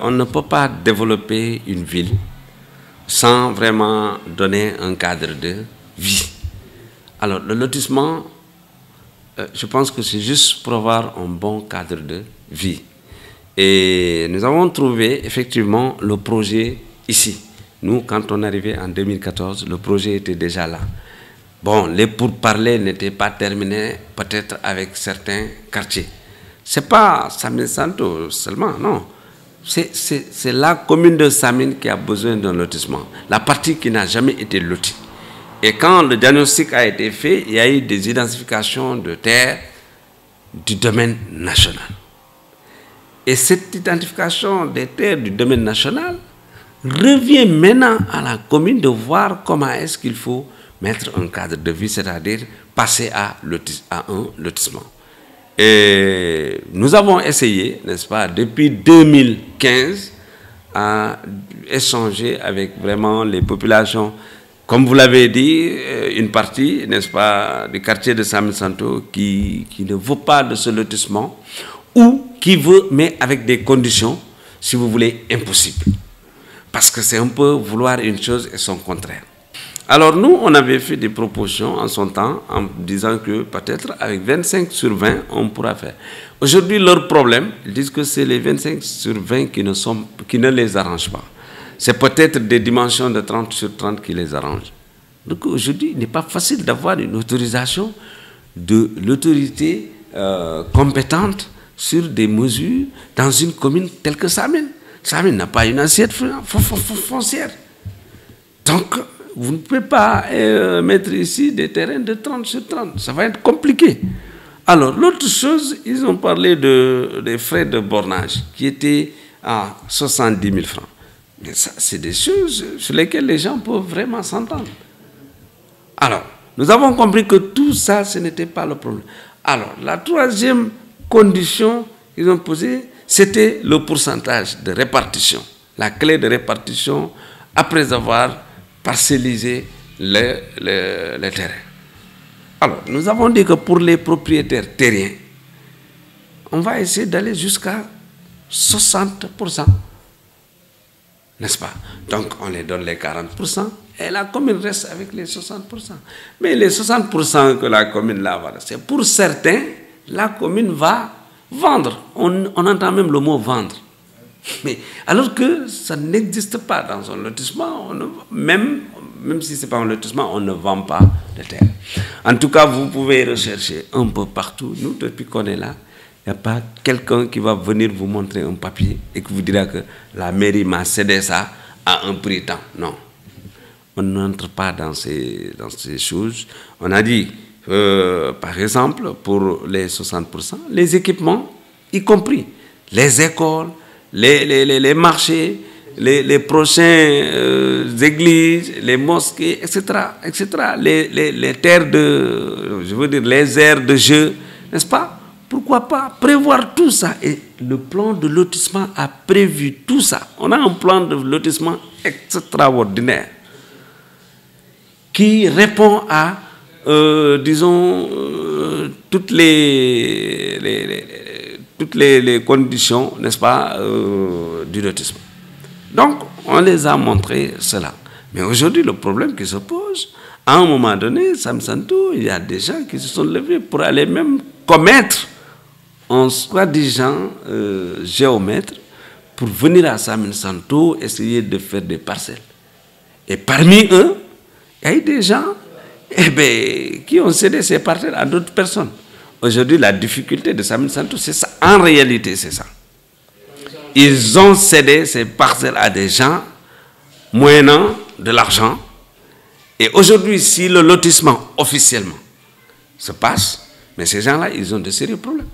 On ne peut pas développer une ville sans vraiment donner un cadre de vie. Alors, le lotissement, je pense que c'est juste pour avoir un bon cadre de vie. Et nous avons trouvé effectivement le projet ici. Nous, quand on arrivait en 2014, le projet était déjà là. Bon, les pourparlers n'étaient pas terminés, peut-être avec certains quartiers. Ce n'est pas Samin Santo seulement, non. C'est la commune de Samin qui a besoin d'un lotissement. La partie qui n'a jamais été lotie. Et quand le diagnostic a été fait, il y a eu des identifications de terres du domaine national. Et cette identification des terres du domaine national revient maintenant à la commune de voir comment est-ce qu'il faut mettre un cadre de vie, c'est-à-dire passer à un lotissement. Et nous avons essayé, n'est-ce pas, depuis 2015, à échanger avec vraiment les populations. Comme vous l'avez dit, une partie, n'est-ce pas, du quartier de Samin Santo qui ne veut pas de ce lotissement ou qui veut, mais avec des conditions, si vous voulez, impossibles. Parce que c'est un peu vouloir une chose et son contraire. Alors nous, on avait fait des propositions en son temps en disant que peut-être avec 25 sur 20, on pourra faire. Aujourd'hui, leur problème, ils disent que c'est les 25 sur 20 qui ne les arrangent pas. C'est peut-être des dimensions de 30 sur 30 qui les arrangent. Donc aujourd'hui, il n'est pas facile d'avoir une autorisation de l'autorité compétente sur des mesures dans une commune telle que Samin. Samin n'a pas une assiette foncière. Donc, vous ne pouvez pas mettre ici des terrains de 30 sur 30. Ça va être compliqué. Alors, l'autre chose, ils ont parlé des frais de bornage qui étaient à 70 000 francs. Mais ça, c'est des choses sur lesquelles les gens peuvent vraiment s'entendre. Alors, nous avons compris que tout ça, ce n'était pas le problème. Alors, la troisième condition qu'ils ont posée, c'était le pourcentage de répartition. La clé de répartition après avoir parcelliser les terrains. Alors, nous avons dit que pour les propriétaires terriens, on va essayer d'aller jusqu'à 60%. N'est-ce pas? Donc, on les donne les 40% et la commune reste avec les 60%. Mais les 60% que la commune là, voilà, c'est pour certains, la commune va vendre. On entend même le mot vendre. Mais alors que ça n'existe pas dans un lotissement, même si ce n'est pas un lotissement, on ne vend pas de terre. En tout cas, vous pouvez rechercher un peu partout. Nous, depuis qu'on est là, il n'y a pas quelqu'un qui va venir vous montrer un papier et qui vous dira que la mairie m'a cédé ça à un prix tant. Non. On n'entre pas dans ces choses. On a dit, par exemple, pour les 60%, les équipements, y compris les écoles, les marchés, les prochaines églises, les mosquées, etc., etc., les terres de, je veux dire, les aires de jeu, n'est-ce pas? Pourquoi pas prévoir tout ça? Et le plan de lotissement a prévu tout ça. On a un plan de lotissement extraordinaire qui répond à, disons, toutes les conditions, n'est-ce pas, du lotissement. Donc, on les a montré cela. Mais aujourd'hui, le problème qui se pose, à un moment donné, Samin Santo, il y a des gens qui se sont levés pour aller même commettre un soi-disant géomètre pour venir à Samin Santo essayer de faire des parcelles. Et parmi eux, il y a eu des gens qui ont cédé ces parcelles à d'autres personnes. Aujourd'hui, la difficulté de Samin Santo, c'est ça. En réalité, c'est ça. Ils ont cédé ces parcelles à des gens moyennant de l'argent. Et aujourd'hui, si le lotissement officiellement se passe, mais ces gens-là, ils ont de sérieux problèmes.